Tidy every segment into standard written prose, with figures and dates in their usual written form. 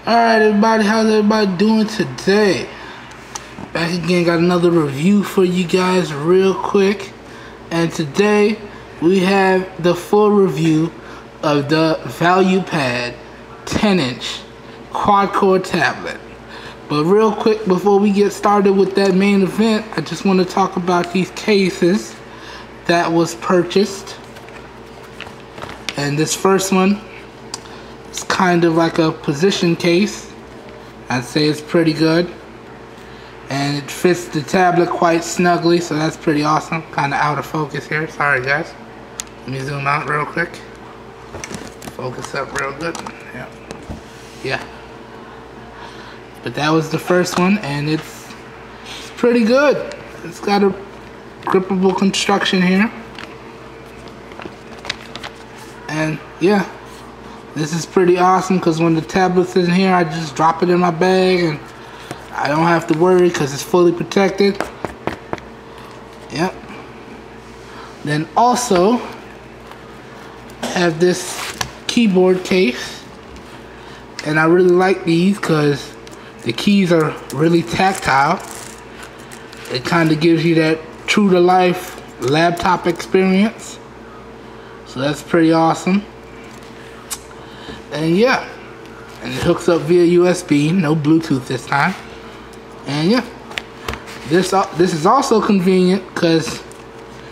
Alright everybody, how's everybody doing today? Back again, got another review for you guys real quick. And today we have the full review of the ValuePad 10-inch quad-core tablet. But real quick, before we get started with that main event, I just want to talk about these cases that was purchased. And this first one, it's kind of like a position case. I'd say it's pretty good. And it fits the tablet quite snugly, so that's pretty awesome. Kind of out of focus here. Sorry guys. Let me zoom out real quick. Focus up real good. Yeah. But that was the first one, and it's pretty good. It's got a grippable construction here. And yeah. This is pretty awesome because when the tablet's in here, I just drop it in my bag and I don't have to worry because it's fully protected. Yep. Then also have this keyboard case, and I really like these because the keys are really tactile. It kind of gives you that true to life laptop experience. So that's pretty awesome. And yeah, and it hooks up via USB, no Bluetooth this time. And yeah, this is also convenient because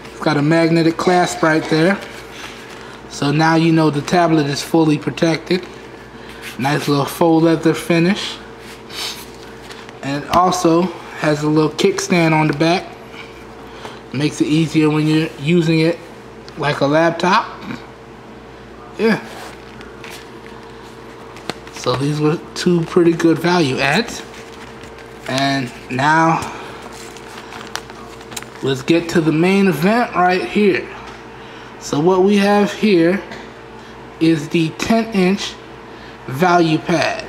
it's got a magnetic clasp right there. So now you know the tablet is fully protected. Nice little faux leather finish. And it also has a little kickstand on the back. Makes it easier when you're using it like a laptop. Yeah. So these were two pretty good value adds. And now let's get to the main event right here. So what we have here is the 10-inch ValuePad.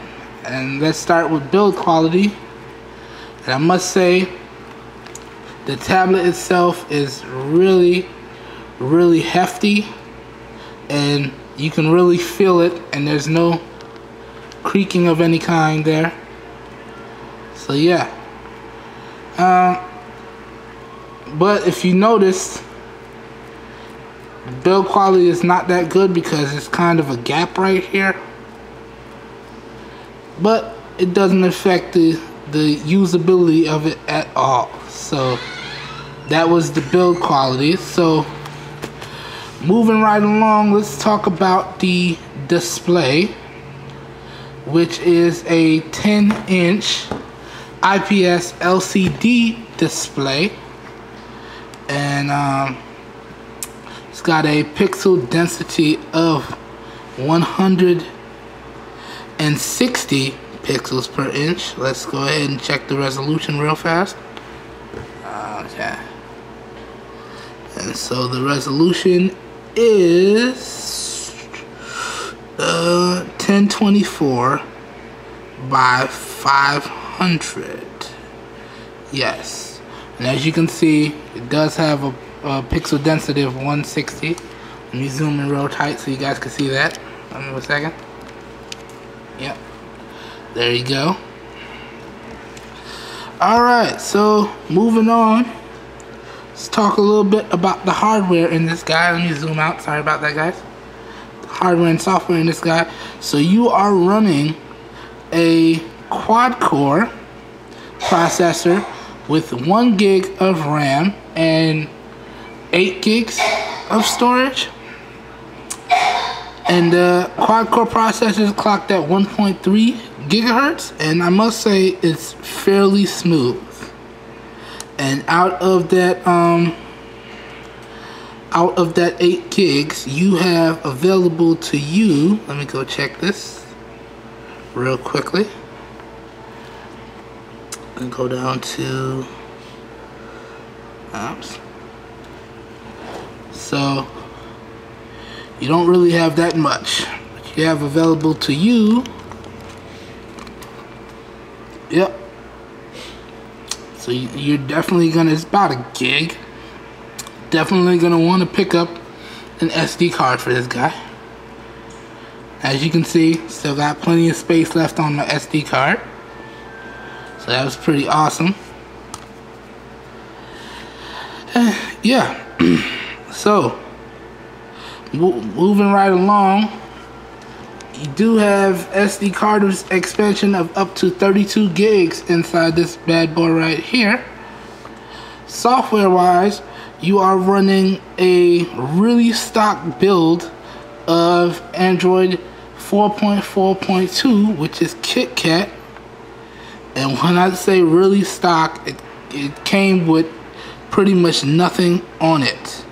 And let's start with build quality. And I must say the tablet itself is really hefty, and you can really feel it, and there's no creaking of any kind there. So yeah, but if you notice, build quality is not that good because it's kind of a gap right here, but it doesn't affect the usability of it at all. So that was the build quality. So moving right along, let's talk about the display, which is a 10-inch IPS LCD display, and it's got a pixel density of 160 pixels per inch. Let's go ahead and check the resolution real fast. Okay, and so the resolution is 1024 by 500. Yes, and as you can see, it does have a pixel density of 160. Let me zoom in real tight so you guys can see that. Give me a second. Yep, there you go. Alright, so moving on, let's talk a little bit about the hardware in this guy. Let me zoom out, sorry about that guys. Hardware and software in this guy. So you are running a quad-core processor with 1 gig of RAM and 8 gigs of storage. And the quad-core processor is clocked at 1.3 gigahertz, and I must say it's fairly smooth. And out of that 8 gigs, you have available to you, let me go check this real quickly, and go down to, oops. So you don't really have that much, but you have available to you, yep. So you're definitely gonna, it's about a gig. Definitely gonna want to pick up an SD card for this guy. As you can see, still got plenty of space left on my SD card. So that was pretty awesome. Yeah. So, moving right along, you do have SD card expansion of up to 32 gigs inside this bad boy right here. Software wise, you are running a really stock build of Android 4.4.2, which is KitKat. And when I say really stock, it came with pretty much nothing on it.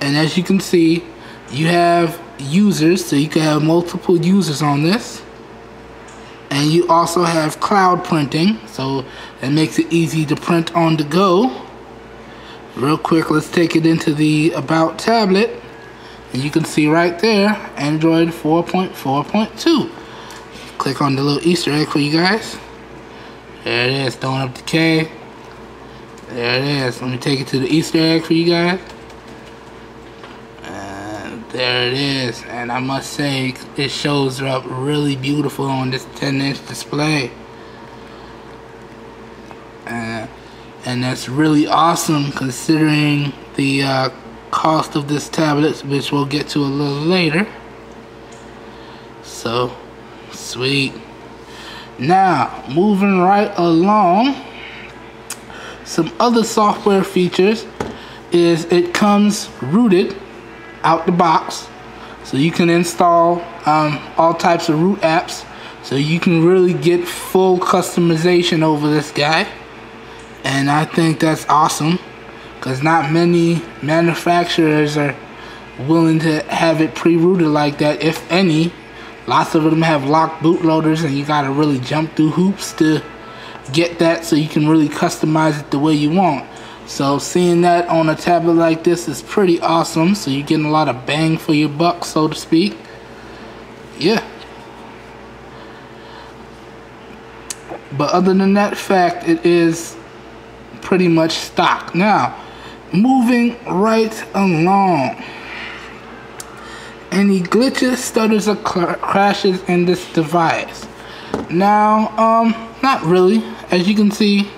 And as you can see, you have users, so you can have multiple users on this. And you also have cloud printing, so it makes it easy to print on the go. Real quick, let's take it into the About tablet. And you can see right there, Android 4.4.2. Click on the little Easter egg for you guys. There it is, throwing up the K. There it is. Let me take it to the Easter egg for you guys. And there it is. And I must say, it shows up really beautiful on this 10-inch display. And that's really awesome considering the cost of this tablet, which we'll get to a little later. So, sweet. Now, moving right along, some other software features is it comes rooted out the box, so you can install all types of root apps, so you can really get full customization over this guy. And I think that's awesome, because not many manufacturers are willing to have it pre-rooted like that, if any. Lots of them have locked bootloaders, and you gotta really jump through hoops to get that, so you can really customize it the way you want. So seeing that on a tablet like this is pretty awesome. So you're getting a lot of bang for your buck, so to speak. Yeah. But other than that fact, it is pretty much stock. Now, moving right along. Any glitches, stutters, or crashes in this device? Now, not really. As you can see,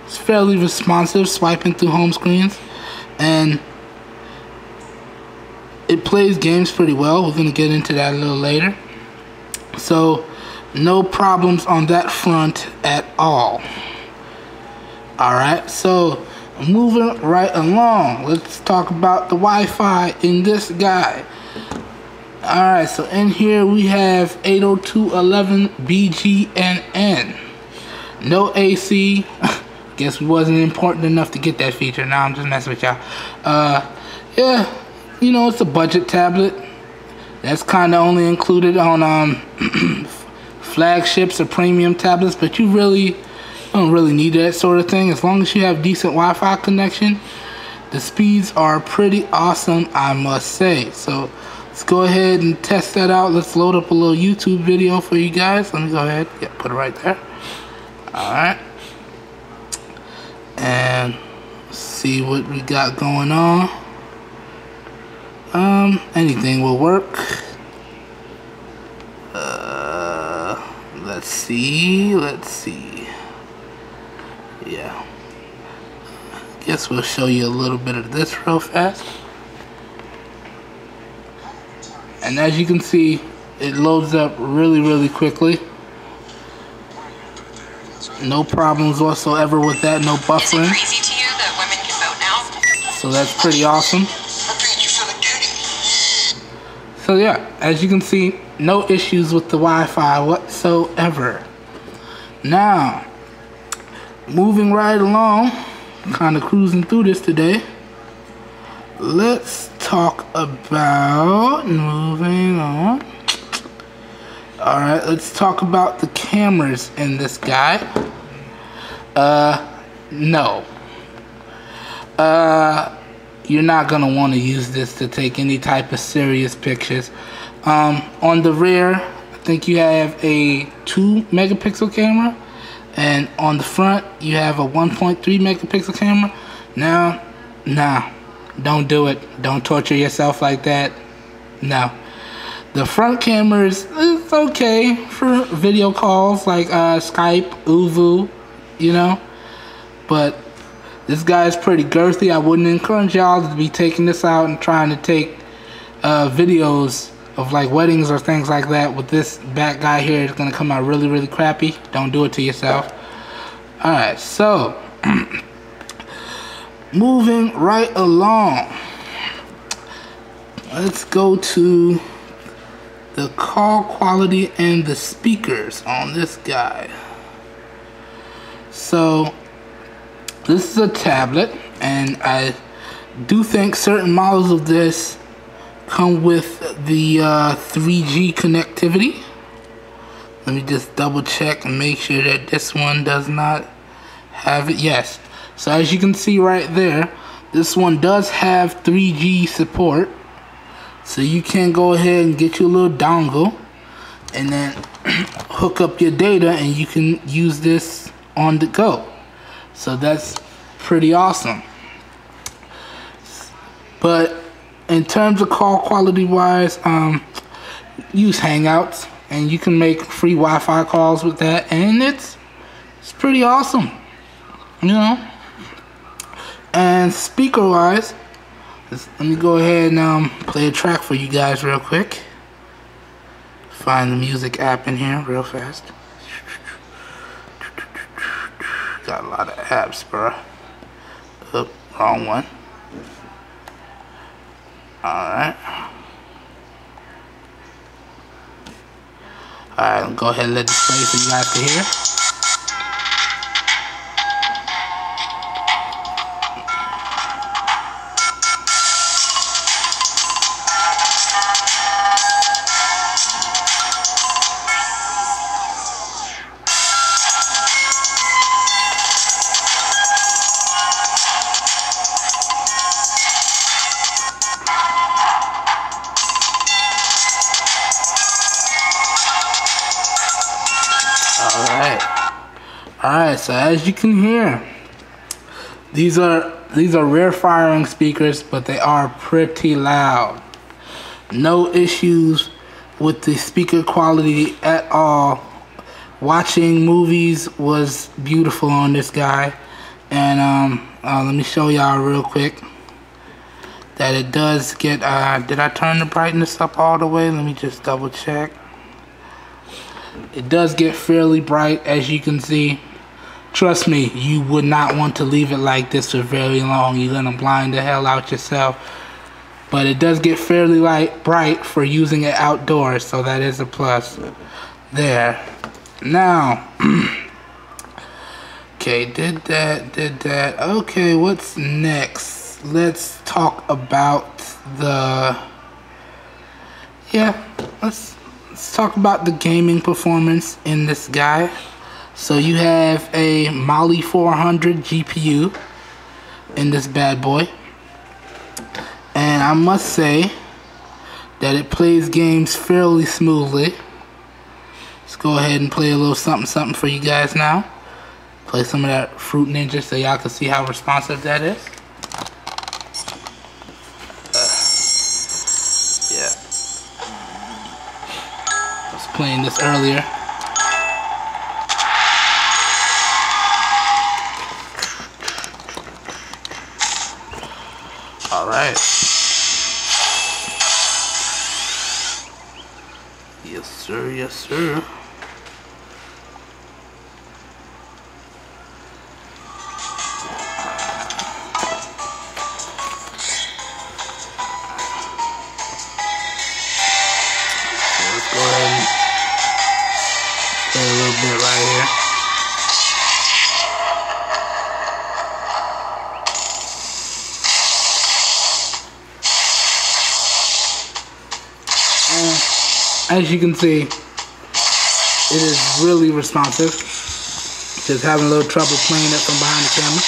it's fairly responsive, swiping through home screens, and it plays games pretty well. We're gonna get into that a little later. So, no problems on that front at all. Alright, so moving right along, let's talk about the Wi-Fi in this guy. Alright, so in here we have 802.11bgnn. No AC. Guess we wasn't important enough to get that feature. Now I'm just messing with y'all. Yeah, you know, it's a budget tablet. That's kind of only included on flagships or premium tablets, but you really don't really need that sort of thing. As long as you have decent Wi-Fi connection, the speeds are pretty awesome, I must say. So let's go ahead and test that out. Let's load up a little YouTube video for you guys. Let me go ahead. Yeah, put it right there. Alright. And see what we got going on. Anything will work. Let's see. Yeah. Guess we'll show you a little bit of this real fast. And as you can see, it loads up really quickly. No problems whatsoever with that, no buffering. So that's pretty awesome. So yeah, as you can see, no issues with the Wi-Fi whatsoever. Now, moving right along, kind of cruising through this today. Let's talk about, moving on. Alright, let's talk about the cameras in this guy. No. You're not gonna want to use this to take any type of serious pictures. On the rear, I think you have a 2 megapixel camera, and on the front you have a 1.3 megapixel camera. Now, nah, don't do it. Don't torture yourself like that. No. The front camera is okay for video calls like Skype, Uvu, you know. But this guy is pretty girthy. I wouldn't encourage y'all to be taking this out and trying to take videos of like weddings or things like that with this back guy here. It's gonna come out really, really crappy. Don't do it to yourself. Alright, so moving right along, let's go to the call quality and the speakers on this guy. So this is a tablet, and I do think certain models of this come with the 3G connectivity. Let me just double check and make sure that this one does not have it. Yes. So as you can see right there, this one does have 3G support. So you can go ahead and get you a little dongle and then hook up your data, and you can use this on the go. So that's pretty awesome. But in terms of call quality wise, use Hangouts, and you can make free Wi-Fi calls with that, and it's pretty awesome, you know. And speaker wise, let me go ahead and play a track for you guys real quick. Find the music app in here real fast. Got a lot of apps, bro. Oh, wrong one. Alright. Alright, go ahead and let this play so you guys can hear. Alright, so as you can hear, these are rear firing speakers, but they are pretty loud. No issues with the speaker quality at all. Watching movies was beautiful on this guy. And let me show y'all real quick that it does get did I turn the brightness up all the way? Let me just double check. It does get fairly bright, as you can see. Trust me, you would not want to leave it like this for very long. You're gonna blind the hell out yourself. But it does get fairly bright for using it outdoors, so that is a plus there. Now, okay, did that. Okay, what's next? Let's talk about let's talk about the gaming performance in this guy. So you have a Mali 400 GPU in this bad boy, and I must say that it plays games fairly smoothly. Let's go ahead and play a little something for you guys now. Play some of that Fruit Ninja so y'all can see how responsive that is. Yeah, I was playing this earlier. Alright. Yes, sir. Yes, sir. So let's go ahead and play a little bit right here. As you can see, it is really responsive. Just having a little trouble playing it from behind the camera.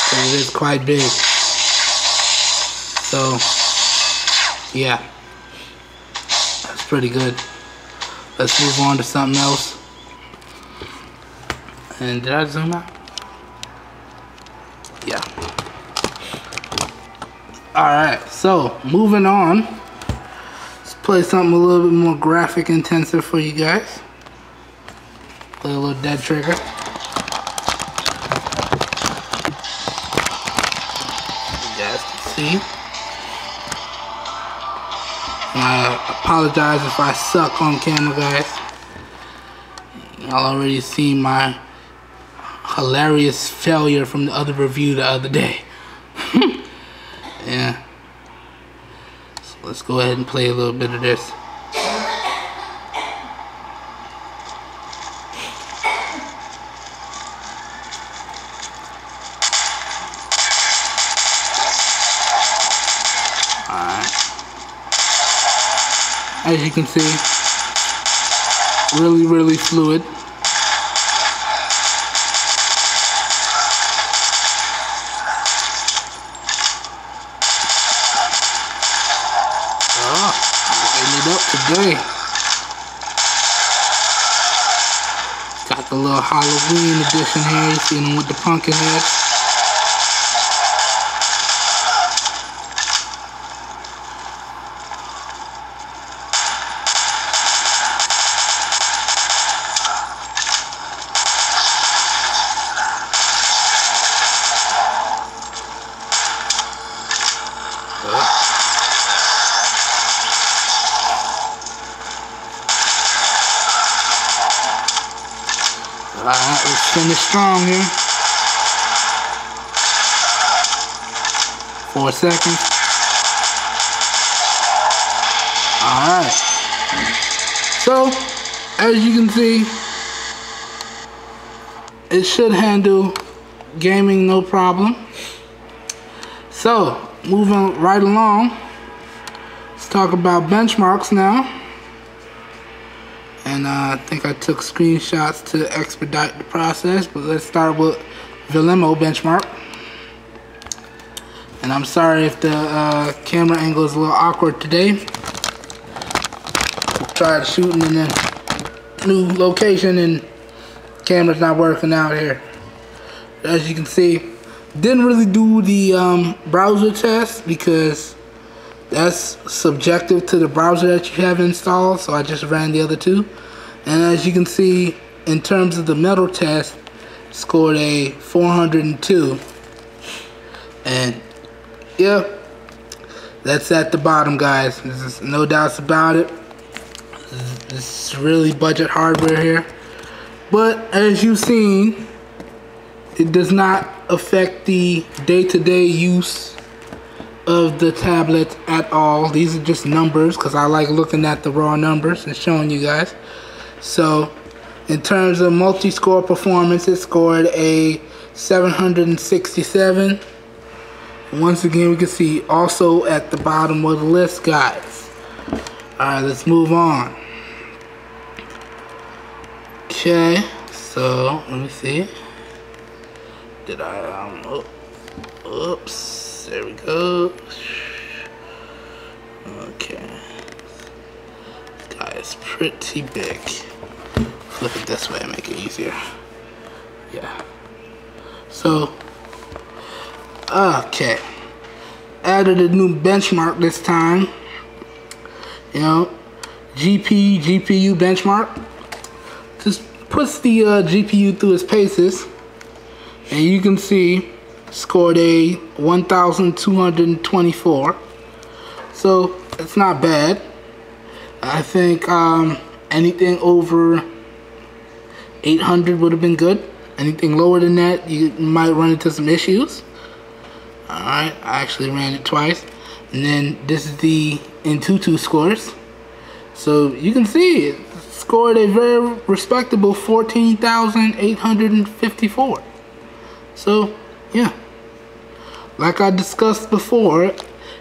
So it is quite big. So, yeah. That's pretty good. Let's move on to something else. And did I zoom out? Yeah. Alright, so moving on. play something a little bit more graphic intensive for you guys. Play a little dead trigger. You guys can see. I apologize if I suck on camera, guys. Y'all already seen my hilarious failure from the other review the other day. Yeah. So let's go ahead and play a little bit of this. Alright. As you can see, really fluid. It up today. Got the little Halloween edition here. You see them with the pumpkin head. Alright, let's finish strong here. 4 seconds. Alright. So, as you can see, it should handle gaming no problem. So, moving right along, let's talk about benchmarks now. And I think I took screenshots to expedite the process, but let's start with the Limo Benchmark. And I'm sorry if the camera angle is a little awkward today. We tried shooting in a new location and the camera's not working out here. As you can see, didn't really do the browser test because that's subjective to the browser that you have installed, so I just ran the other two. And as you can see, in terms of the metal test, scored a 402. And yeah, that's at the bottom, guys. There's no doubts about it. This is really budget hardware here. But as you've seen, it does not affect the day-to-day use of the tablet at all. These are just numbers because I like looking at the raw numbers and showing you guys. So in terms of multi-score performance, it scored a 767. Once again, we can see also at the bottom of the list, guys. Alright, let's move on. Okay, so let me see. Did I oops, there we go. Okay, this guy is pretty big. Flip it this way, make it easier. Yeah. So, okay. Added a new benchmark this time. You know, Gpgpu Benchmark. Just puts the GPU through its paces. And you can see, scored a 1,224. So, it's not bad. I think anything over 800 would have been good. Anything lower than that, you might run into some issues. Alright, I actually ran it twice. And then this is the Antutu scores. So you can see it scored a very respectable 14,854. So yeah, like I discussed before,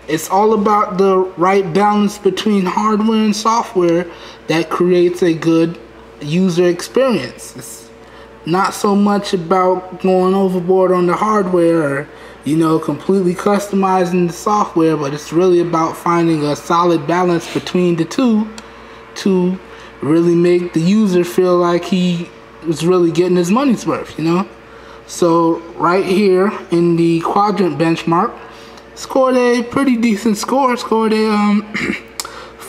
it's all about the right balance between hardware and software that creates a good user experience. It's not so much about going overboard on the hardware or, you know, completely customizing the software, but it's really about finding a solid balance between the two to really make the user feel like he was really getting his money's worth, you know. So right here in the quadrant benchmark, scored a pretty decent score. Scored a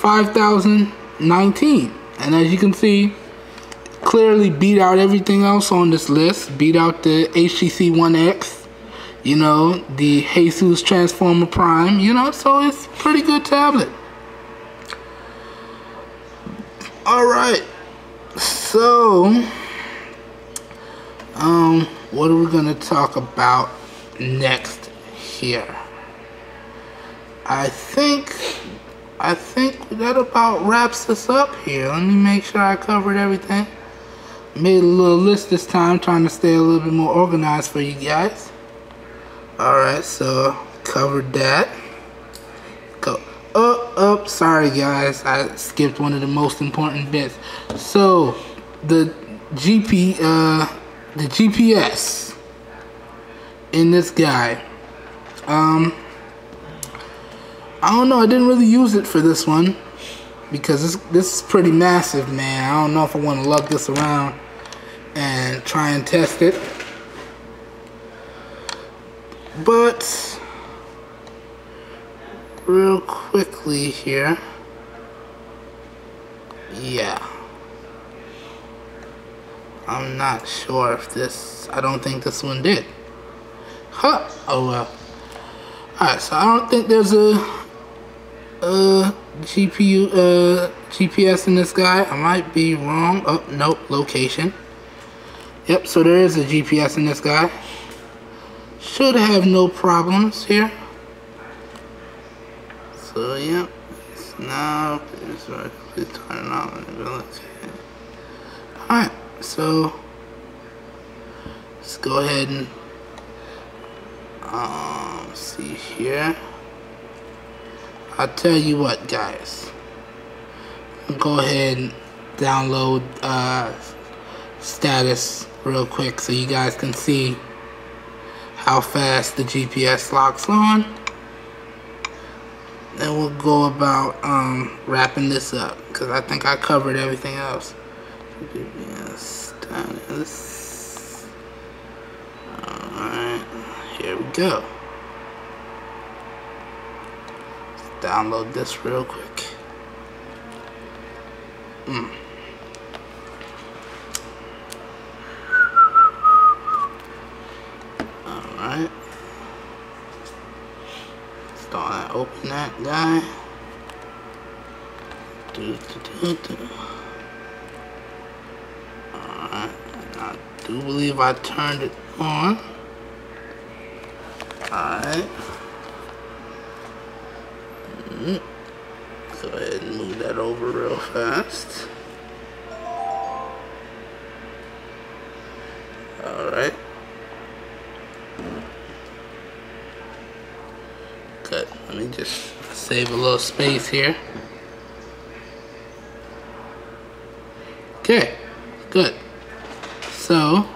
5,019. And as you can see, clearly beat out everything else on this list. Beat out the HTC One X, you know, the Asus Transformer Prime, you know, so it's a pretty good tablet. Alright, so what are we gonna talk about next here? I think that about wraps us up here. Let me make sure I covered everything. Made a little list this time, trying to stay a little bit more organized for you guys. Alright, so covered that. Go up. Sorry guys, I skipped one of the most important bits. So the GPS in this guy. I don't know, I didn't really use it for this one because this is pretty massive, man. I don't know if I want to lug this around and try and test it. But real quickly here. Yeah. I'm not sure if this, I don't think this one did. Huh. Oh well. Alright, so I don't think there's a GPS in this guy. I might be wrong. Oh, nope, location. Yep, so there is a GPS in this guy. Should have no problems here. So, yep. Now, please turn it on. Alright, so let's go ahead and see here. I'll tell you what, guys. Go ahead and download status real quick so you guys can see how fast the GPS locks on. Then we'll go about wrapping this up because I think I covered everything else. GPS status. Alright, here we go. Download this real quick. Alright. Start open that guy. Alright. I do believe I turned it on. Alright. Go ahead and move that over real fast. Alright. Good. Let me just save a little space here. Okay. Good. So,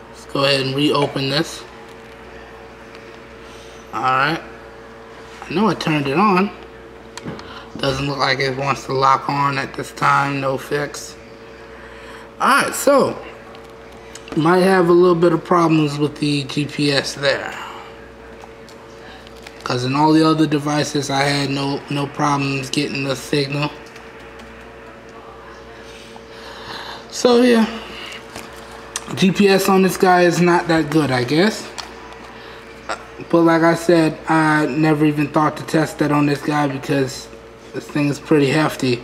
let's go ahead and reopen this. Alright. I know I turned it on. Doesn't look like it wants to lock on at this time. No fix. Alright, so might have a little bit of problems with the GPS there. Because in all the other devices I had no problems getting the signal. So yeah. GPS on this guy is not that good, I guess. But like I said, I never even thought to test that on this guy because this thing is pretty hefty.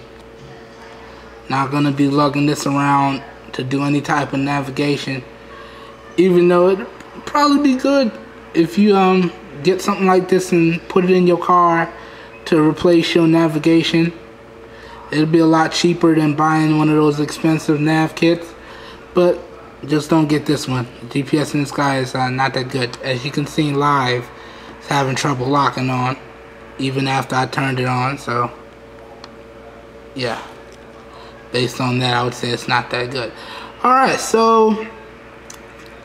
Not gonna be lugging this around to do any type of navigation. Even though it'd probably be good if you get something like this and put it in your car to replace your navigation. It'll be a lot cheaper than buying one of those expensive nav kits. But just don't get this one. The GPS in this guy is not that good. As you can see live, it's having trouble locking on even after I turned it on. So yeah, based on that I would say it's not that good. Alright, so I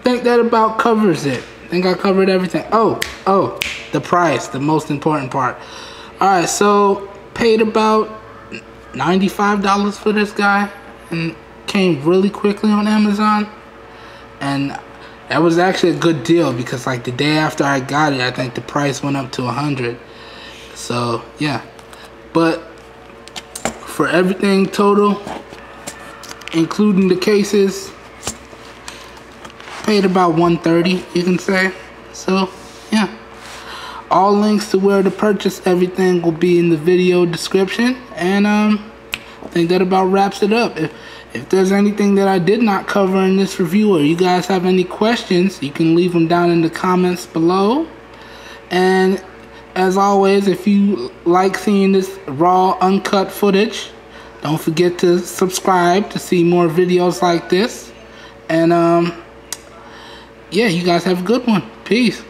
think that about covers it. I think I covered everything. Oh, the price, the most important part. Alright, so paid about $95 for this guy and came really quickly on Amazon. And that was actually a good deal because like the day after I got it, I think the price went up to $100. So yeah, But for everything total, including the cases, paid about $130, you can say. So yeah, all links to where to purchase everything will be in the video description. And I think that about wraps it up. If there's anything that I did not cover in this review, or you guys have any questions, you can leave them down in the comments below. And as always, if you like seeing this raw, uncut footage, don't forget to subscribe to see more videos like this. And yeah, you guys have a good one. Peace.